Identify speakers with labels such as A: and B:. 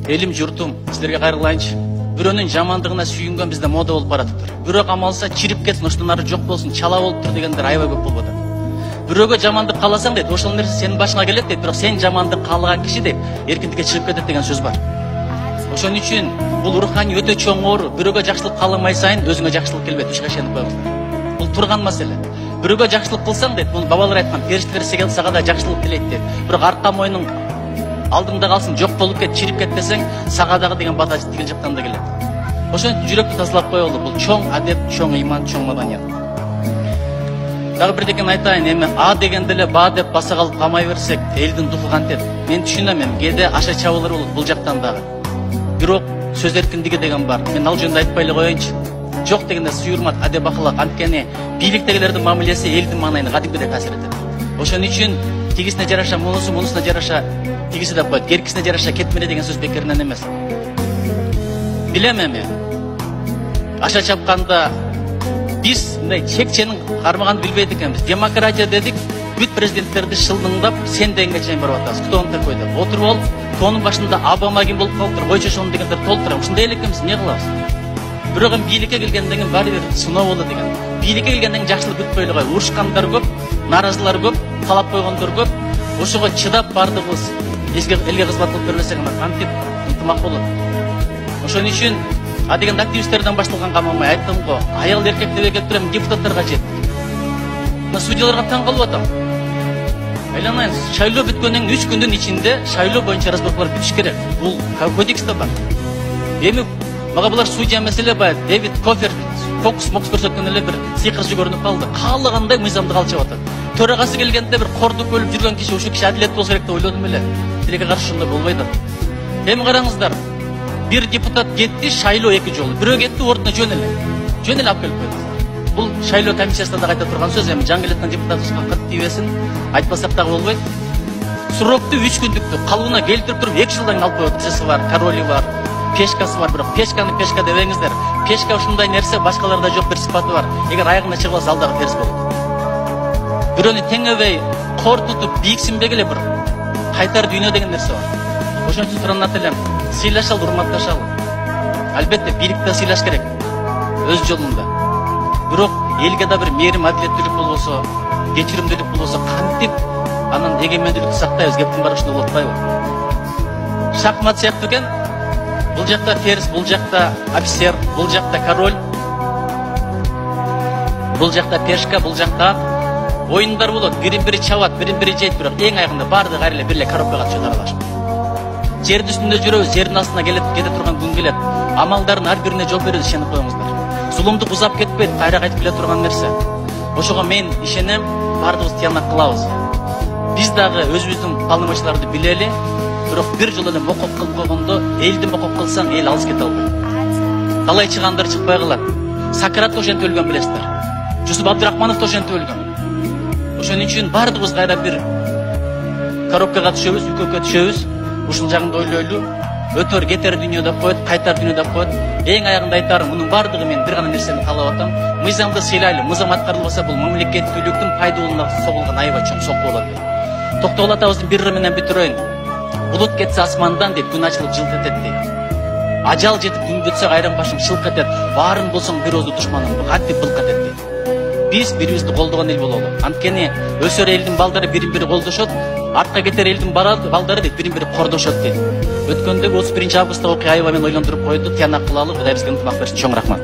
A: Элим журтум, силерге кайрылайынчы. Бирөөнүн жамандыгына сүйүнгөн бизде мода болуп баратыптыр. Бирок амалса чирип кетсин, оштон ары жок болсун, чала болуптур дегендер аябай көп болуп атат. Бирөөгө жамандык кааласаң дейт, ошол нерсе сенин башыңа келет дейт, бирок сен жамандык каалаган киши дейт, эркиндикке чыгып кетет деген сөз бар. Ошон үчүн бул руханий өтө чоң оору. Бирөөгө жакшылык кааламай сайын өзүңө жакшылык келбейт, ушуга ишенип коюңуздар. Бул турган маселе. Бирөөгө жакшылык кылсаң дейт, муну бабалар айткан, периштелер сага да жакшылык тилейт дейт. Бирок арка мойнуң алдыңда калсын, жок болуп кет, чирип кет десең, сага дагы деген бата тигил жактан да келет. Ошон үчүн жүрөктү тазалап коелу. Бул чоң адеп, чоң иман, чоң маданият. Дагы бирдекени айтайын, эми А дегенде эле Ба деп баса калып камай берсек, элдин духу кантет. Мен түшүнөм, эми кээде аша чабуулар болот бул жактан дагы. Бирок сөз эркиндиги деген бар. Мен ал жөнүндө айтпай эле коеюнчу. Жок дегенде суйурмат, адеп ахлак, анткени бийликтегилердин мамилеси элдин маанайына кадимгидей таасир этет. Ошон үчүн тигисине жараша мунусу, мунусуна жараша тигиси деп коет. Керкисине жараша кетмеле деген сөз бекеринен эмес. Билем эми. Аша чапканда биз мындай чек-ченин кармаганды билбейт экенбиз. Демократия дедик, бүт президенттерди шылдыңдап, сен дегенге чейин барып атабыз. Ктону такой деп. Отуруп алып, тонун башында Обама ким болуп калыптыр, койчу ошону дегендер толтура. Ушундай эле экенбиз, эмне кылабыз? Бирок эми бийликке келгенден кийин баары бир сыноо болот деген. Бийликке келгенден кийин жакшылык күтпөй эле кой. Урушкандар көп, наразылар көп, талап койгондор көп. Ошого чыдап бардыгыбыз элге кызмат кылып бербесек, кантип ынтымак болот. Ошон үчүн деген активисттерден башталган камамай айттым го, аял эркек деп келип турам, депутаттарга жет. Мына судьяларга таң калып атам. Айланайын, шайлоо бүткөндөн 3 күндүн ичинде шайлоо боюнча разборкалар бүтүш керек. Бул кодексте бар. Эми мага булар судья маселе бар. Дэвид Кофер фокус көрсөткөн эле бир сыйкырчы көрүнүп калды. Каалагандай мыйзамды калчып атат. Төрагасы келгенде бир корду бөлүп жүргөн киши, ушул киши адилет болсо керек деп ойлодум эле. Тилекке каршы ушундай болбойт. Эми караңыздар. Bir депутат кетти, шайлоо 2 жолу. Бирөө кетти, ордуна жөн эле алып келип койду. Бул шайлоо комиссиясында да кайта турган сөз, эми жаңы келаткан депутатыбызга кат тийбесин, айтпасак дагы болбойт. Срокту 3 күндүктү калыбына келтирип туруп 2 жылдан алып коет. Чысы бар, короли бар, пешкасы бар, бирок пешканы пешка дебеңиздер. Пешка ушундай нерсе, башкаларда жок бир сыпаты бар. Эгер аягына чыгып алса, ал дагы терс болот. Бирөөнү теңебей, кор тутуп, бийиксинбей эле бир кайтар дүйнө деген нерсе бар. Ошон үчүн туранат элем, сыйлашалы, урматташалы. Албетте бийликте сыйлаш керек, өз жолунда. Бирок элге да бир мээрим, адилеттүүлүк болбосо, кечиримдүүлүк болбосо, кантип анан эгемендүүлүктү сактайбыз, кептин баары ушундай болуп атпайбы? Шахмат сыяктуу экен. Бул жакта ферзь, бул жакта офицер, бул жакта король, бул жакта пешка, бул жакта оюндар болот. Бирин-бири чабат, бирин-бири жейт, бирок эң аягында баардыгы кайра эле бир эле коробкага түшөт аралашып. Жердин үстүндө жүрөбүз, жердин астына кете турган күн келет. Амалдардын ар бирине жол беребиз, ишенип коюңуздар. Зулумдук узап кетпейт, кайра кайтып келе турган нерсе. Ошого мен ишенем, баардыгыбыз тыянак кылабыз. Биз дагы өзүбүздүн полномочияларды билели, бирок бир жолу эле мокоп кылып койгондо, элди мокоп кылсаң, эл алыс кете албайт. Талай чыгандар чыкпай калат. Сократ да ошентип өлгөн билесиздер. Жусуп Абдурахманов да ошентип өлгөн. Ошон үчүн баардыгыбыз кайра бир коробкага түшөбүз, үкөккө түшөбүз. Ушул жагында ойлойлу, өтөр кетер дүйнө деп коет, кайтар дүйнө деп коет. Эң аягында айтарым, мунун баардыгы мен бир гана нерсени каалап атам. Мыйзамды сыйлайлы, мыйзам аткарылбаса бул мамлекеттүүлүктүн пайдалууна согулган аябай чоң сокку болот. Токтогул атабыздын бир ыры менен бүтүрөйүн. Булут кетсе асмандан дейт, күн ачылып жылт этет дейт. Ажал жетип күн бүтсө кайран башым шылк этет. Баарын болсоң бир оозу душманым, кантип былк этет дейт. Биз бири-бирибизди колдогон эл бололу. Анткени өсөр элдин балдары бири-бири колдошот. Артка кетер элдин балдары дейт, бири-бири кордошот дейт. Өткөндөгү 31 августтагы окуя аябай мени ойлондуруп койду. Тыянак кылалы, Кудай бизге ынтымак берсин. Чоң рахмат.